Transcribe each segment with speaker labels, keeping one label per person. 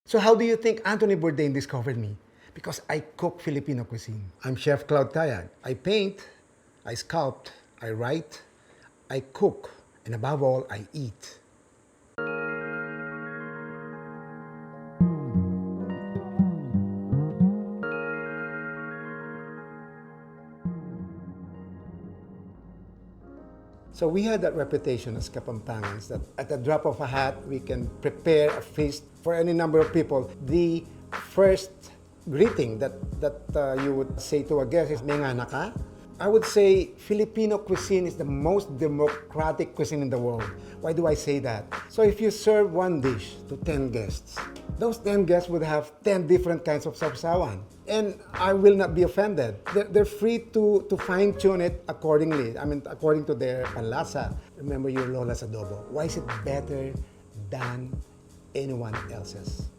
Speaker 1: So how do you think Anthony Bourdain discovered me? Because I cook Filipino cuisine. I'm Chef Claude Tayag. I paint, I sculpt, I write, I cook, and above all, I eat. So we had that reputation as Kapampangans that at the drop of a hat, we can prepare a feast for any number of people. The first greeting that you would say to a guest is, "May ngana ka?" I would say Filipino cuisine is the most democratic cuisine in the world. Why do I say that? So if you serve one dish to 10 guests, those 10 guests would have 10 different kinds of sausawan. And I will not be offended. They're free to fine-tune it accordingly. I mean, according to their panlasa. Remember your lola's adobo. Why is it better than anyone else's?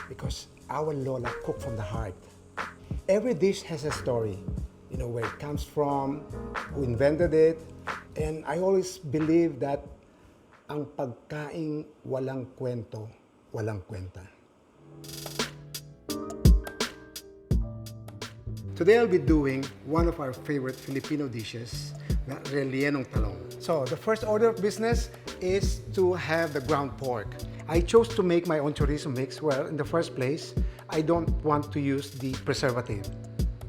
Speaker 1: Because our lola cooked from the heart. Every dish has a story. You know, where it comes from, who invented it. And I always believe that ang pagkaing walang kwento, walang kwenta. Today I'll be doing one of our favorite Filipino dishes, the Rellenong Talong. So the first order of business is to have the ground pork. I chose to make my own chorizo mix. Well, in the first place, I don't want to use the preservative.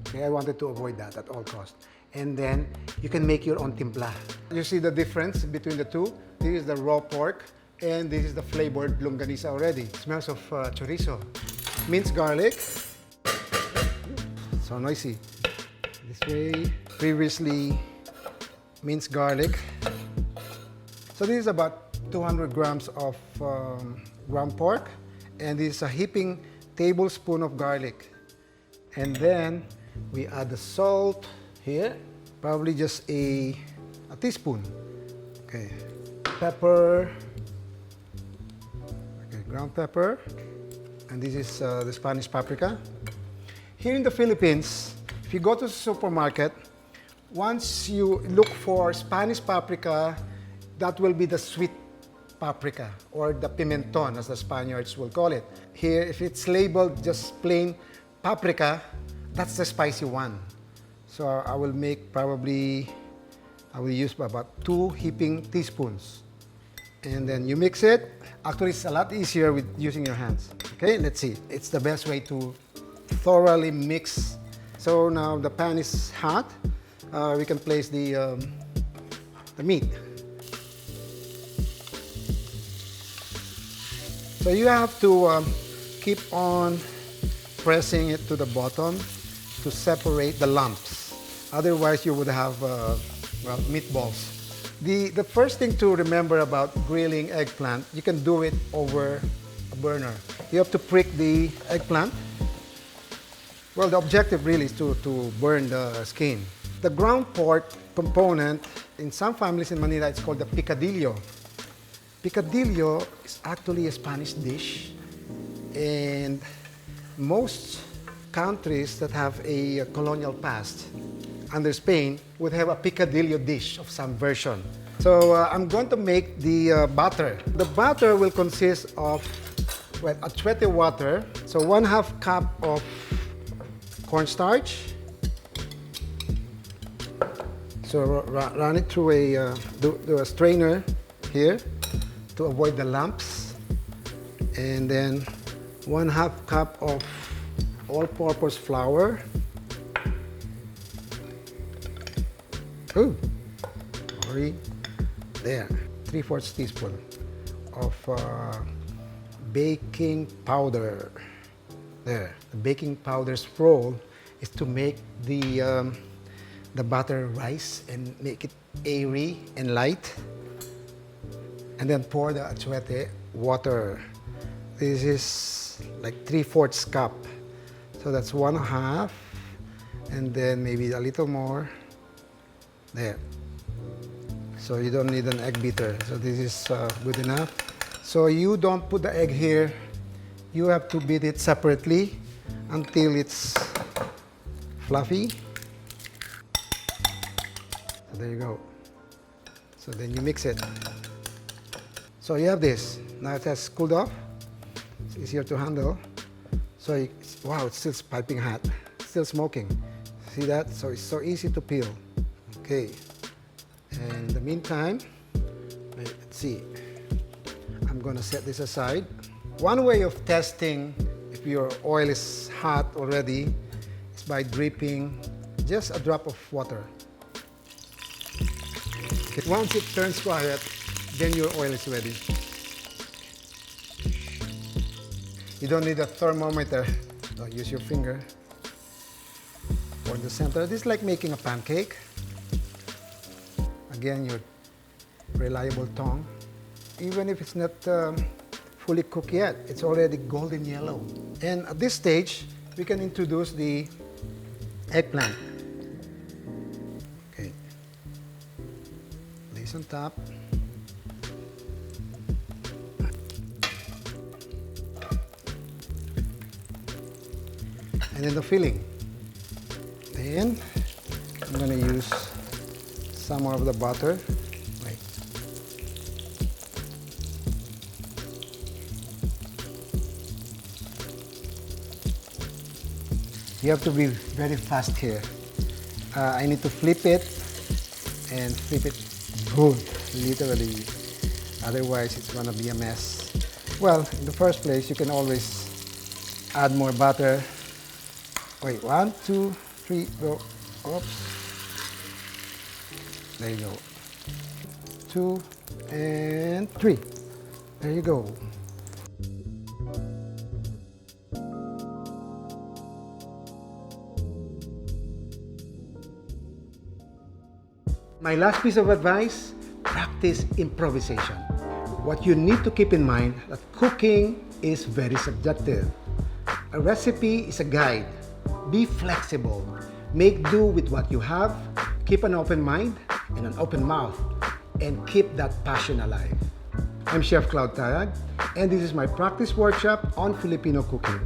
Speaker 1: Okay, I wanted to avoid that at all costs. And then you can make your own timpla. You see the difference between the two? This is the raw pork and this is the flavored longganisa already. It smells of chorizo. Minced garlic. So noisy. This way, previously minced garlic. So this is about 200 grams of ground pork, and this is a heaping tablespoon of garlic. And then we add the salt here, probably just a teaspoon. Okay, pepper. Okay, ground pepper, and this is the Spanish paprika. Here in the Philippines, if you go to the supermarket, once you look for Spanish paprika, that will be the sweet paprika or the pimenton, as the Spaniards will call it. Here, if it's labeled just plain paprika, that's the spicy one. So I will make probably, I will use about 2 heaping teaspoons. And then you mix it. Actually, it's a lot easier with using your hands. Okay, let's see. It's the best way to thoroughly mix. So now the pan is hot. We can place the meat. So you have to keep on pressing it to the bottom to separate the lumps. Otherwise, you would have well, meatballs. The first thing to remember about grilling eggplant, you can do it over a burner. You have to prick the eggplant. Well, the objective really is to burn the skin. The ground pork component, in some families in Manila, it's called the picadillo. Picadillo is actually a Spanish dish, and most countries that have a colonial past under Spain would have a picadillo dish of some version. So I'm going to make the batter. The batter will consist of, well, achuete water, so 1/2 cup of cornstarch. So run it through a strainer here to avoid the lumps. And then 1/2 cup of all-purpose flour. Ooh, sorry. There. 3/4 teaspoon of baking powder. There. The baking powder's role is to make the batter rise and make it airy and light. And then pour the achuete water. This is like 3/4 cup. So that's 1/2, and then maybe a little more. There. So you don't need an egg beater. So this is good enough. So you don't put the egg here. You have to beat it separately until it's fluffy. So there you go. So then you mix it. So you have this. Now it has cooled off. It's easier to handle. So, wow, it's still piping hot, still smoking. See that? So it's so easy to peel. Okay. And in the meantime, let's see. I'm gonna set this aside. One way of testing if your oil is hot already is by dripping just a drop of water. Okay. Once it turns quiet, then your oil is ready. You don't need a thermometer. So use your finger for the center. This is like making a pancake. Again, your reliable tongue. Even if it's not fully cooked yet, it's already golden yellow. And at this stage, we can introduce the eggplant. Okay. Place on top. And then the filling. Then I'm going to use some more of the butter. Wait. You have to be very fast here. I need to flip it and flip it good, literally. Otherwise, it's going to be a mess. Well, in the first place, you can always add more butter. Wait, 1, 2, 3, go. Oops. There you go. 2 and 3. There you go. My last piece of advice, practice improvisation. What you need to keep in mind that cooking is very subjective. A recipe is a guide. Be flexible. Make do with what you have. Keep an open mind and an open mouth. And keep that passion alive. I'm Chef Claude Tayag, and this is my practice workshop on Filipino cooking.